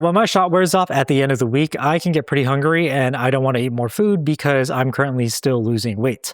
When my shot wears off at the end of the week, I can get pretty hungry and I don't want to eat more food because I'm currently still losing weight.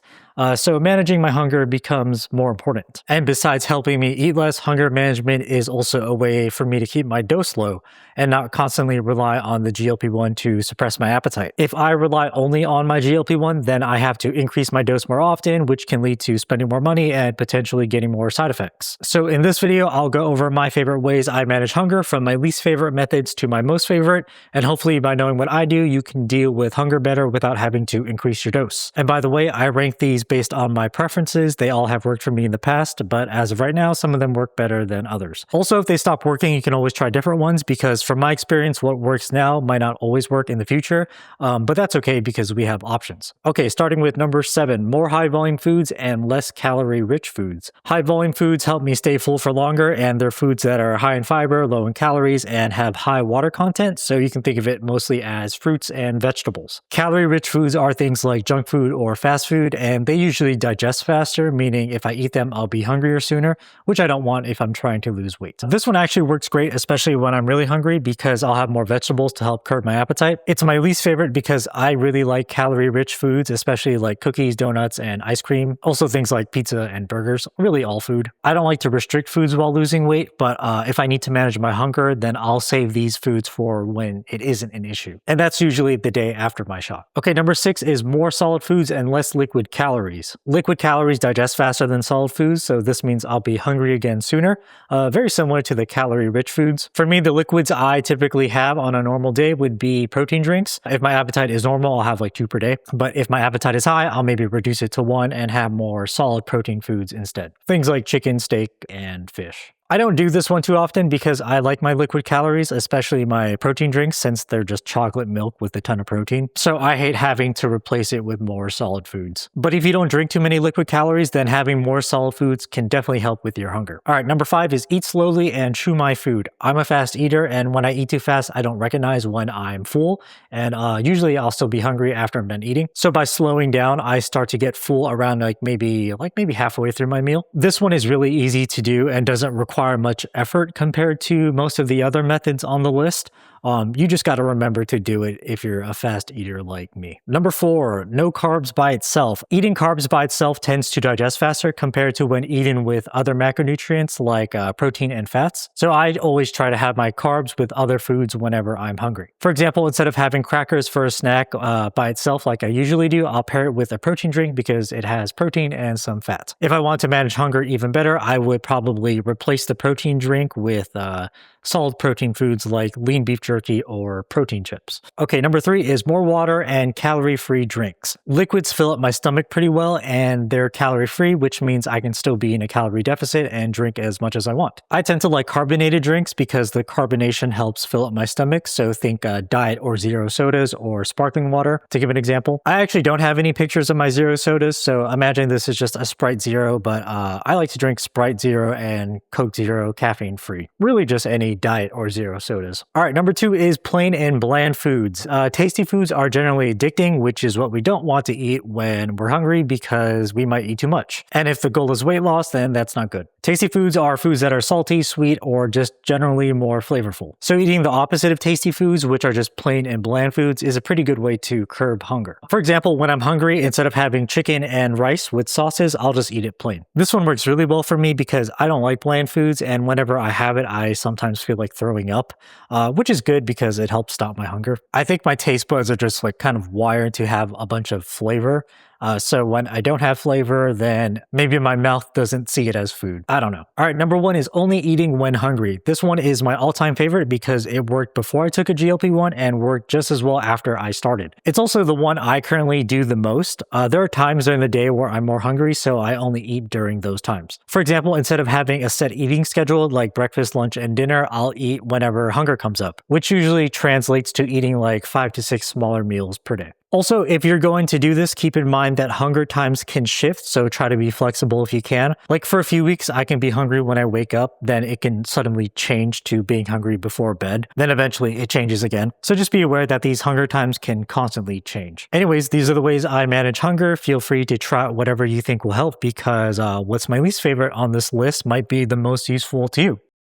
So managing my hunger becomes more important. And besides helping me eat less, hunger management is also a way for me to keep my dose low and not constantly rely on the GLP-1 to suppress my appetite. If I rely only on my GLP-1, then I have to increase my dose more often, which can lead to spending more money and potentially getting more side effects. So in this video, I'll go over my favorite ways I manage hunger, from my least favorite methods to my most favorite, and hopefully by knowing what I do, you can deal with hunger better without having to increase your dose. And by the way, I rank these based on my preferences. They all have worked for me in the past, but as of right now, some of them work better than others. Also, if they stop working, you can always try different ones, because from my experience, what works now might not always work in the future, but that's okay because we have options. Okay, starting with number 7, more high volume foods and less calorie rich foods. High volume foods help me stay full for longer, and they're foods that are high in fiber, low in calories, and have high water content, so you can think of it mostly as fruits and vegetables. Calorie rich foods are things like junk food or fast food, and they usually digest faster, meaning if I eat them, I'll be hungrier sooner, which I don't want if I'm trying to lose weight. This one actually works great, especially when I'm really hungry, because I'll have more vegetables to help curb my appetite. It's my least favorite because I really like calorie-rich foods, especially like cookies, donuts, and ice cream. Also things like pizza and burgers, really all food. I don't like to restrict foods while losing weight, but if I need to manage my hunger, then I'll save these foods for when it isn't an issue. And that's usually the day after my shot. Okay, number 6 is more solid foods and less liquid calories. Liquid calories digest faster than solid foods, so this means I'll be hungry again sooner. Very similar to the calorie-rich foods. For me, the liquids I typically have on a normal day would be protein drinks. If my appetite is normal, I'll have like 2 per day. But if my appetite is high, I'll maybe reduce it to 1 and have more solid protein foods instead. Things like chicken, steak, and fish. I don't do this one too often because I like my liquid calories, especially my protein drinks, since they're just chocolate milk with a ton of protein. So I hate having to replace it with more solid foods. But if you don't drink too many liquid calories, then having more solid foods can definitely help with your hunger. All right, number 5 is eat slowly and chew my food. I'm a fast eater, and when I eat too fast, I don't recognize when I'm full, and usually I'll still be hungry after I'm done eating. So by slowing down, I start to get full around maybe halfway through my meal. This one is really easy to do and doesn't require much effort compared to most of the other methods on the list. You just got to remember to do it if you're a fast eater like me. Number 4, no carbs by itself. Eating carbs by itself tends to digest faster compared to when eaten with other macronutrients like protein and fats. So I always try to have my carbs with other foods whenever I'm hungry. For example, instead of having crackers for a snack by itself like I usually do, I'll pair it with a protein drink because it has protein and some fat. If I want to manage hunger even better, I would probably replace the protein drink with solid protein foods like lean beef jerky or protein chips. Okay, number 3 is more water and calorie-free drinks. Liquids fill up my stomach pretty well, and they're calorie-free, which means I can still be in a calorie deficit and drink as much as I want. I tend to like carbonated drinks because the carbonation helps fill up my stomach, so think diet or zero sodas or sparkling water, to give an example. I actually don't have any pictures of my zero sodas, so imagine this is just a Sprite Zero, but I like to drink Sprite Zero and Coke Zero caffeine-free. Really just any diet or zero sodas. All right, number 2 is plain and bland foods. Tasty foods are generally addicting, which is what we don't want to eat when we're hungry because we might eat too much. And if the goal is weight loss, then that's not good. Tasty foods are foods that are salty, sweet, or just generally more flavorful. So eating the opposite of tasty foods, which are just plain and bland foods, is a pretty good way to curb hunger. For example, when I'm hungry, instead of having chicken and rice with sauces, I'll just eat it plain. This one works really well for me because I don't like bland foods, and whenever I have it, I sometimes feel like throwing up, which is good because it helps stop my hunger. I think my taste buds are just kind of wired to have a bunch of flavor. So when I don't have flavor, then maybe my mouth doesn't see it as food. I don't know. All right, number 1 is only eating when hungry. This one is my all-time favorite because it worked before I took a GLP-1 and worked just as well after I started. It's also the one I currently do the most. There are times during the day where I'm more hungry, so I only eat during those times. For example, instead of having a set eating schedule like breakfast, lunch, and dinner, I'll eat whenever hunger comes up, which usually translates to eating like 5 to 6 smaller meals per day. Also, if you're going to do this, keep in mind that hunger times can shift, so try to be flexible if you can. Like for a few weeks, I can be hungry when I wake up, then it can suddenly change to being hungry before bed. Then eventually it changes again. So just be aware that these hunger times can constantly change. Anyways, these are the ways I manage hunger. Feel free to try out whatever you think will help because what's my least favorite on this list might be the most useful to you.